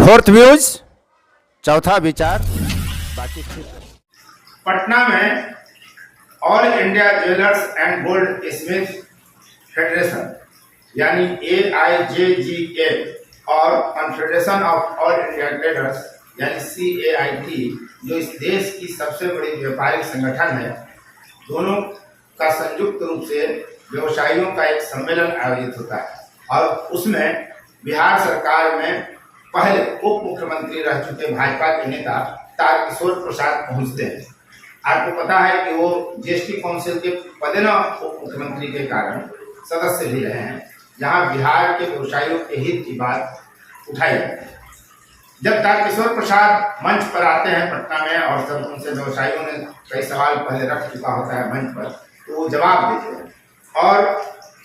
Fourth views, चौथा विचार, बाकी पटना में all India jewellers and gold Smith federation यानी AIJGA और confederation of all India traders यानी CAIT जो इस देश की सबसे बड़ी व्यापारिक संगठन है, दोनों का संयुक्त रूप से व्यवसायियों का एक सम्मेलन आयोजित होता है और उसमें बिहार सरकार में पहले उप मुख्यमंत्री रह चुके भाजपा के नेता तारकिशोर प्रसाद पहुंचते हैं। आपको पता है कि वो GST काउंसिल के पदेन उप मुख्यमंत्री के कारण सदस्य भी रहे हैं, जहां बिहार के व्यवसायियों के हित की बात उठाई जाती है। जब तारकिशोर प्रसाद मंच पर आते हैं पटना में और जब उनसे व्यवसायियों ने कई सवाल पहले रख चुका होता है मंच पर, तो वो जवाब देते हैं और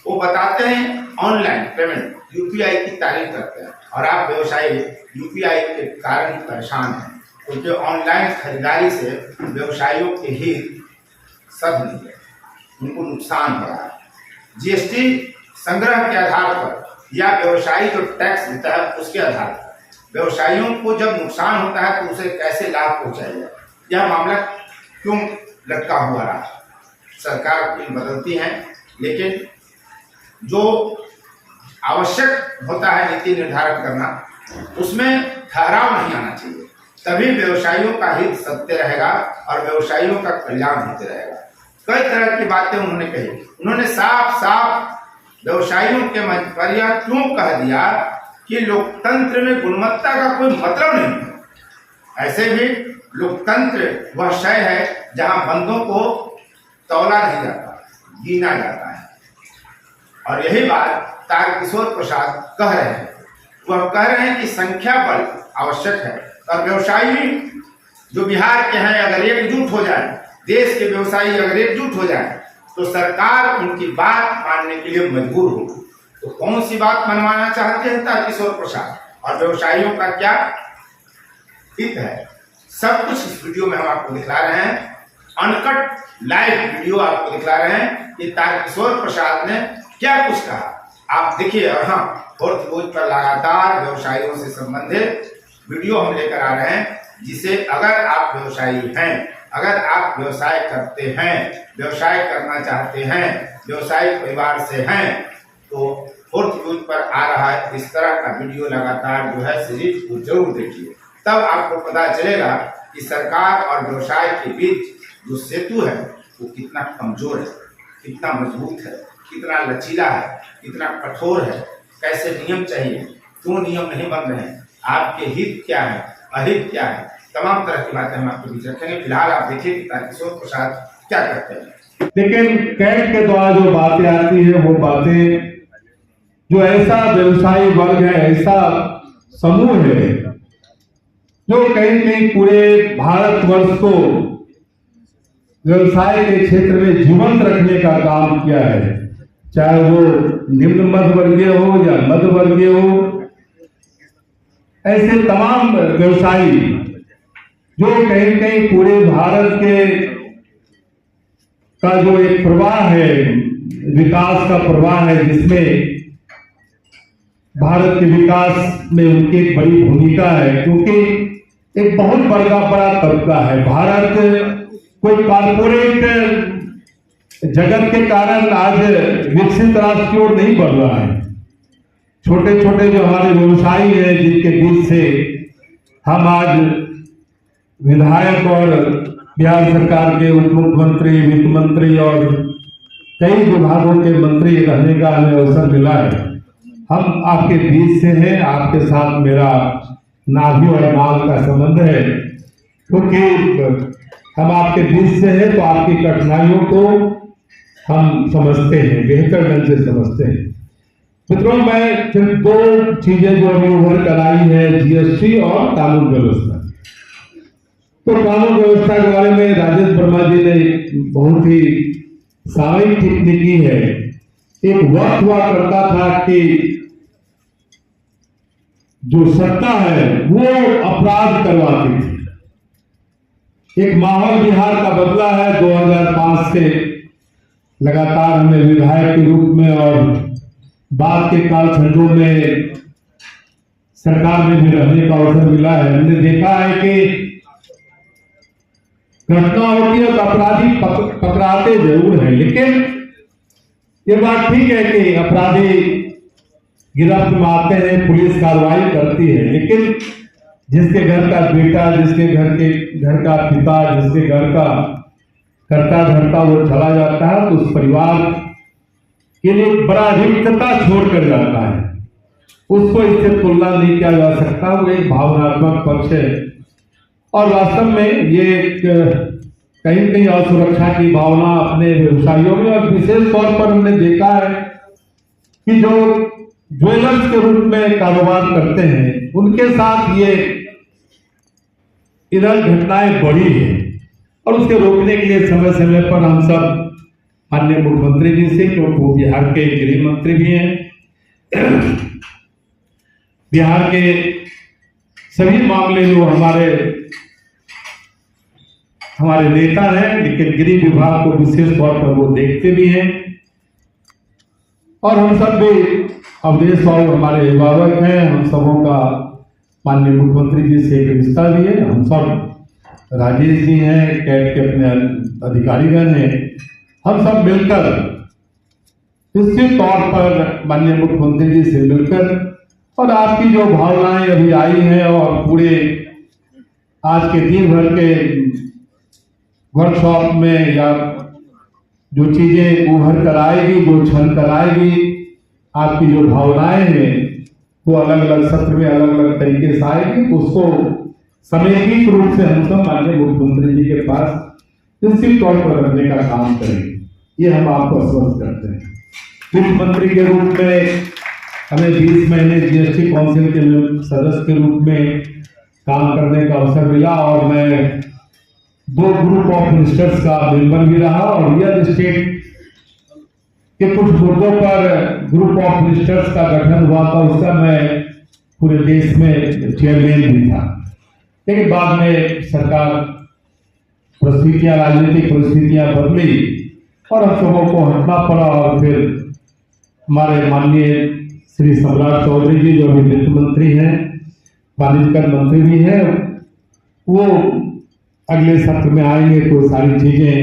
वो बताते हैं ऑनलाइन पेमेंट UPI की तारीफ करते हैं और आप व्यवसायी UPI के कारण ही परेशान हैं, क्योंकि ऑनलाइन खरीदारी से व्यवसायियों के हित सब नहीं है, उनको नुकसान हो रहा है। GST संग्रह के आधार पर या व्यवसायी जो टैक्स देता है उसके आधार पर व्यवसायियों को जब नुकसान होता है तो उसे कैसे लाभ पहुंचाया जाए, यह मामला क्यों लटका हुआ रहा। सरकार बदलती है, लेकिन जो आवश्यक होता है नीति निर्धारण करना, उसमें ठहराव नहीं आना चाहिए, तभी व्यवसायियों का हित सत्य रहेगा और व्यवसायियों का कल्याण होते रहेगा। कई तरह की बातें उन्होंने कही। उन्होंने साफ साफ व्यवसायियों के मंच पर यह क्यों कह दिया कि लोकतंत्र में गुणवत्ता का कोई मतलब नहीं है। ऐसे भी लोकतंत्र वह शय है जहां बंदों को तौला नहीं जाता, गिना जाता है। और यही बात तारकिशोर प्रसाद कह रहे हैं। वह कह रहे हैं कि संख्या बल आवश्यक है और व्यवसायी जो बिहार के हैं अगर एकजुट हो जाए, देश के व्यवसायी अगर एकजुट हो जाए तो सरकार उनकी बात मानने के लिए मजबूर होगी। तो कौन सी बात मनवाना चाहते हैं तारकिशोर प्रसाद और व्यवसायियों का क्या हित है, सब कुछ इस वीडियो में हम आपको दिखला रहे हैं। अनकट लाइव वीडियो आपको दिखला रहे हैं कि तारकिशोर प्रसाद ने क्या कुछ कहा, आप देखिए। और हाँ, फोर्थ व्यूज पर लगातार व्यवसायियों से संबंधित वीडियो हम लेकर आ रहे हैं, जिसे अगर आप व्यवसायी हैं, अगर आप व्यवसाय करते हैं, व्यवसाय करना चाहते हैं, व्यवसायिक परिवार से हैं, तो फोर्थ व्यूज पर आ रहा है इस तरह का वीडियो लगातार जो है सीरीज को जरूर देखिए, तब आपको पता चलेगा कि सरकार और व्यवसाय के बीच जो सेतु है वो कितना कमजोर है, कितना मजबूत है, कितना लचीला है, कितना कठोर है, कैसे नियम चाहिए, क्यों नियम नहीं बन रहे हैं, आपके हित क्या है, अहित क्या है, तमाम तरह की बातें हम आपके बीच रखेंगे। फिलहाल आप देखिए कि तारकिशोर प्रसाद क्या कहते हैं। लेकिन कैट के द्वारा जो बातें आती है वो बातें जो ऐसा व्यवसायी वर्ग है, ऐसा समूह है जो कहीं कहीं पूरे भारतवर्ष को व्यवसाय के क्षेत्र में जीवंत रखने का काम किया है, चाहे वो निम्न मध्य वर्गीय हो या मध्य वर्गीय हो। ऐसे तमाम व्यवसायी जो कहीं कहीं पूरे भारत के का जो एक प्रवाह है, विकास का प्रवाह है, जिसमें भारत के विकास में उनकी एक बड़ी भूमिका है, क्योंकि एक बहुत बड़ा तबका है। भारत कोई कॉर्पोरेट जगत के कारण आज विकसित राष्ट्र की ओर नहीं बढ़ रहा है। छोटे छोटे जो हमारे व्यवसायी हैं, जिनके बीच से हम आज विधायक और बिहार सरकार के उप मुख्यमंत्री, वित्त मंत्री और कई विभागों के मंत्री रहने का हमें अवसर मिला है। हम आपके बीच से हैं, आपके साथ मेरा नाभि और नाल का संबंध है, क्योंकि हम आपके बीच से हैं तो आपकी कठिनाइयों को हम समझते हैं, बेहतर ढंग से समझते हैं। मित्रों, मैं सिर्फ दो चीजें जो अभी उभर कर आई है, GST और कानून व्यवस्था। तो कानून व्यवस्था के बारे में राजेश वर्मा जी ने बहुत ही सामयिक टिप्पणी की है। एक वक्त हुआ करता था कि जो सत्ता है वो अपराध करवाती थी। एक माहौल बिहार का बदला है। 2005 से लगातार हमने विधायक के रूप में और बाद के कालखंडों में सरकार में भी रहने का अवसर मिला है, हमने देखा है कि घटना होती है तो अपराधी पकड़ाते जरूर है, लेकिन ये बात ठीक है कि अपराधी गिरफ्त में आते हैं, पुलिस कार्रवाई करती है, लेकिन जिसके घर का बेटा, जिसके घर का पिता, जिसके घर का करता धरता वो चला जाता है तो उस परिवार के लिए बड़ा रिक्तता छोड़कर जाता है। उसको इससे तुलना नहीं किया जा सकता, वो एक भावनात्मक पक्ष है। और वास्तव में ये एक कहीं कहीं असुरक्षा की भावना अपने व्यवसायियों में, और विशेष तौर पर हमने देखा है कि जो ज्वेलर्स के रूप में कारोबार करते हैं उनके साथ ये इधर घटनाएं बढ़ी है। और उसके रोकने के लिए समय समय पर हम सब माननीय मुख्यमंत्री जी से, क्योंकि वो बिहार के गृह मंत्री भी हैं, बिहार के सभी मामले जो हमारे नेता हैं, लेकिन गृह विभाग को विशेष तौर पर वो देखते भी हैं। और हम सब भी अवधेश बाबू हमारे अभिभावक हैं, हम सबों का माननीय मुख्यमंत्री जी से एक रिश्ता भी है। हम सब, राजेश जी हैं, कैट के अपने अधिकारीगण हैं, हम सब मिलकर निश्चित तौर पर माननीय मुख्यमंत्री जी से मिलकर, और आपकी जो भावनाएं अभी आई हैं और पूरे आज के दिन भर के वर्कशॉप में या जो चीजें उभर कर आएगी, जो छल कर आएगी, आपकी जो भावनाएं हैं वो अलग अलग सत्र में अलग अलग तरीके से आएगी, तो उसको समेकित रूप से हम सब माननीय मुख्यमंत्री जी के पास निश्चित तौर पर रखने का काम करेंगे, ये हम आपको आश्वस्त करते हैं। मुख्यमंत्री के रूप में हमें 20 महीने जीएसटी काउंसिल के सदस्य के रूप में काम करने का अवसर मिला, और मैं 2 ग्रुप ऑफ मिनिस्टर्स का मेंबर भी रहा, और रियल एस्टेट के कुछ मुद्दों पर ग्रुप ऑफ मिनिस्टर्स का गठन हुआ था, उसका मैं पूरे देश में चेयरमैन भी था। लेकिन बाद में सरकार परिस्थितियां, राजनीतिक परिस्थितियां बदली और हम सबों को हटना पड़ा, और फिर हमारे माननीय श्री सम्राट चौधरी जी, जो अभी वित्त मंत्री हैं, वाणिज्य कर मंत्री भी हैं, वो अगले सत्र में आएंगे तो सारी चीजें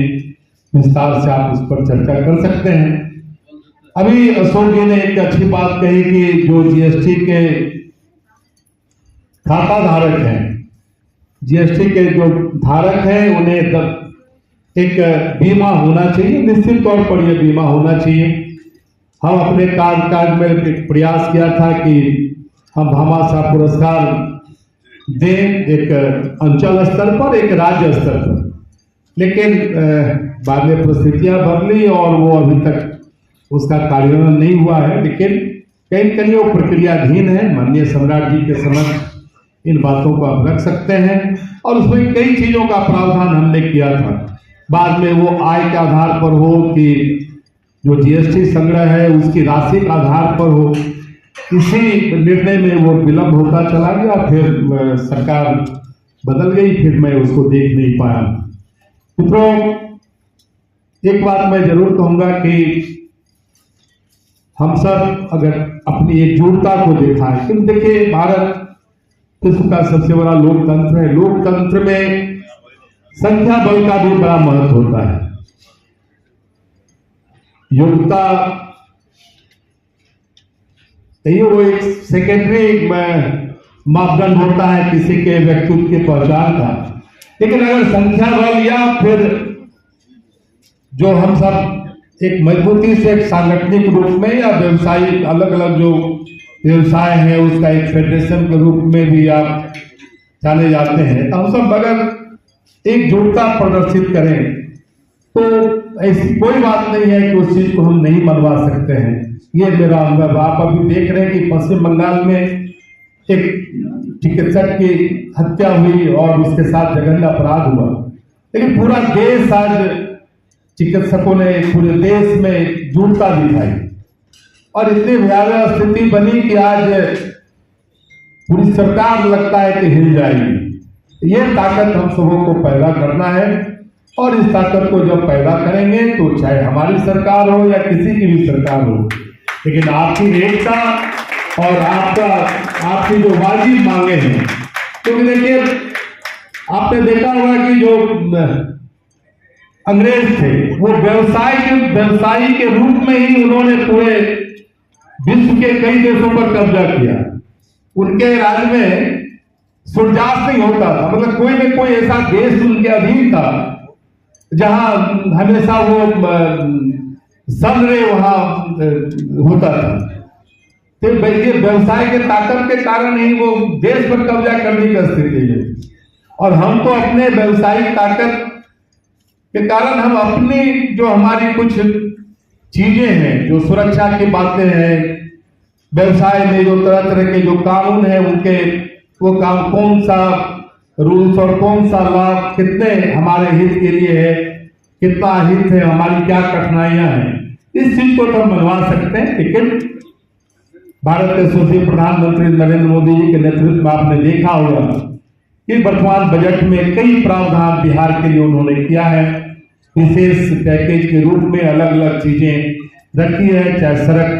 विस्तार से आप उस पर चर्चा कर सकते हैं। अभी अशोक जी ने एक अच्छी बात कही कि जो जीएसटी के खाता धारक हैं, जीएसटी के जो धारक हैं, उन्हें एक बीमा होना चाहिए, निश्चित तौर पर यह बीमा होना चाहिए। हम अपने कार्यकाल में एक प्रयास किया था कि हम भामाशाह पुरस्कार दें, एक अंचल स्तर पर, एक राज्य स्तर पर, लेकिन बाद में परिस्थितियां बदली और वो अभी तक उसका कार्यान्वयन नहीं हुआ है, लेकिन कहीं कहीं वो प्रक्रियाधीन है। माननीय सम्राट जी के समक्ष इन बातों को आप रख सकते हैं, और उसमें कई चीजों का प्रावधान हमने किया था। बाद में वो आय के आधार पर हो कि जो जीएसटी संग्रह है उसकी राशि के आधार पर हो, इसी निर्णय में वो विलंब होता चला गया, फिर सरकार बदल गई, फिर मैं उसको देख नहीं पाया। मित्रों, एक बात मैं जरूर कहूंगा कि हम सब अगर अपनी एकजुटता को देखा है, क्योंकि देखिए भारत विश्व का सबसे बड़ा लोकतंत्र है, लोकतंत्र में संख्या बल का भी बड़ा महत्व होता है। योग्यता यही वो एक सेकेंडरी मापदंड होता है किसी के व्यक्तित्व की पहचान का, लेकिन अगर संख्या बल या फिर जो हम सब एक मजबूती से एक सांगठनिक रूप में या व्यवसायिक अलग अलग जो व्यवसाय है उसका एक फेडरेशन के रूप में भी आप जाने जाते हैं, तो हम सब अगर एकजुटता प्रदर्शित करें तो ऐसी कोई बात नहीं है कि उस चीज को हम नहीं मनवा सकते हैं। ये मेरा अनुभव। आप अभी देख रहे हैं कि पश्चिम बंगाल में एक चिकित्सक की हत्या हुई और उसके साथ जघन्य अपराध हुआ, लेकिन पूरा देश आज चिकित्सकों ने पूरे देश में एकजुटता दिखाई और इतनी भयावह स्थिति बनी कि आज पूरी सरकार लगता है कि हिल जाएगी। ये ताकत हम सबों को पैदा करना है, और इस ताकत को जब पैदा करेंगे तो चाहे हमारी सरकार हो या किसी की भी सरकार हो, लेकिन आपकी एकता और आपकी जो वाजिब मांगे हैं, क्योंकि देखिए आपने देखा होगा कि जो अंग्रेज थे वो व्यवसायी के रूप में ही उन्होंने पूरे विश्व के कई देशों पर कब्जा किया। उनके राज में सुरजास नहीं होता था, मतलब कोई न कोई ऐसा देश उनके अधीन था जहां हमेशा वो संग्रह वहां होता था। तो ये व्यवसाय के ताकत के कारण ही वो देश पर कब्जा करने की स्थिति है। और हम तो अपने व्यवसायिक ताकत के कारण हम अपनी जो हमारी कुछ चीजें हैं, जो सुरक्षा की बातें हैं, व्यवसाय में जो तरह तरह के जो कानून है उनके वो काम कौन सा रूल्स और कौन सा लॉ कितने हमारे हित के लिए है, कितना हित है, हमारी क्या कठिनाइयां हैं, इस चीज को तो हम बनवा सकते हैं। लेकिन भारत के यशस्वी प्रधानमंत्री नरेंद्र मोदी जी के नेतृत्व में आपने देखा होगा कि वर्तमान बजट में कई प्रावधान बिहार के लिए उन्होंने किया है। विशेष पैकेज के रूप में अलग अलग चीजें रखी है, चाहे सड़क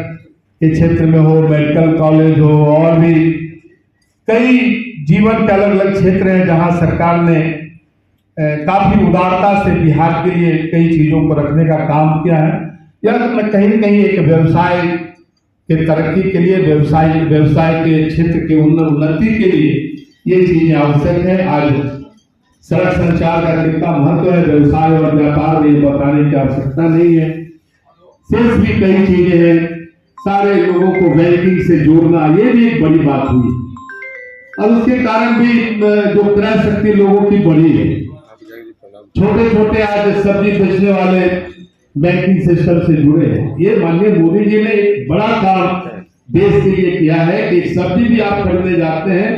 के क्षेत्र में हो, मेडिकल कॉलेज हो, और भी कई जीवन के अलग अलग क्षेत्र हैं जहां सरकार ने काफी उदारता से बिहार के लिए कई चीजों को रखने का काम किया है। या कहीं न कहीं एक व्यवसाय के तरक्की के लिए, व्यवसाय के क्षेत्र के उन्नति के लिए ये चीजें आवश्यक है। आज सड़क संचार का कितना महत्व है व्यवसाय और व्यापार में, बताने की आवश्यकता नहीं है। शेष भी कई चीजें हैं, सारे लोगों को बैंकिंग से जोड़ना, ये भी एक बड़ी बात हुई और उसके कारण भी जो क्रय शक्ति लोगों की बढ़ी है। छोटे छोटे आज सब्जी बेचने वाले बैंकिंग सिस्टम से जुड़े हैं। ये माननीय मोदी जी ने एक बड़ा काम देश के लिए किया है कि सब्जी भी आप खरीदने जाते हैं,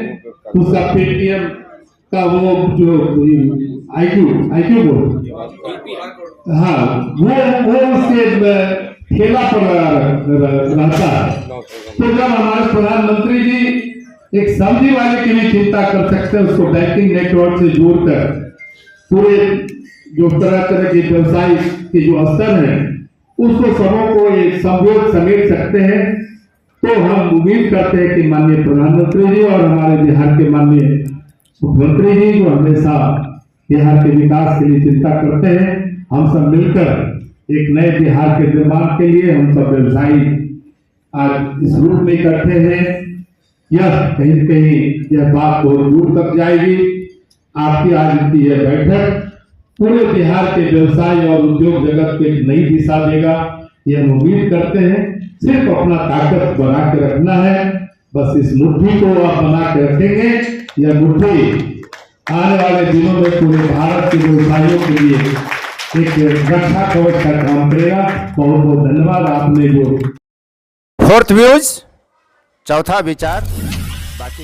उसका पेटीएम का वो जो IQ बोर्ड, हाँ वो उसके ठेला पर रहता है। तो जब हमारे प्रधानमंत्री जी एक सब्जी वाले की भी चिंता कर सकते हैं, उसको बैंकिंग नेटवर्क से जोड़कर पूरे जो तरह तरह के व्यवसाय के जो स्तर है उसको सबों को एक संयोग समेट सकते हैं। तो हम उम्मीद करते हैं कि माननीय प्रधानमंत्री जी और हमारे बिहार के माननीय मुख्यमंत्री जी जो हमेशा बिहार के विकास के लिए चिंता करते हैं, हम सब मिलकर एक नए बिहार के निर्माण के लिए हम सब व्यवसायी आज इस रूप में इकट्ठे हैं। यह कहीं न कहीं यह बात बहुत दूर तक जाएगी। आपकी आज की यह बैठक पूरे बिहार के व्यवसाय और उद्योग जगत को एक नई दिशा देगा, यह हम उम्मीद करते हैं। सिर्फ अपना ताकत बना के रखना है, बस इस मुट्ठी को आप बना के रखेंगे, यह मुट्ठी आने वाले दिनों में पूरे भारत के व्यवसायियों के लिए एक रक्षा कवच का काम करेगा। बहुत बहुत धन्यवाद। आपने जो फोर्थ व्यूज, चौथा विचार, बाकी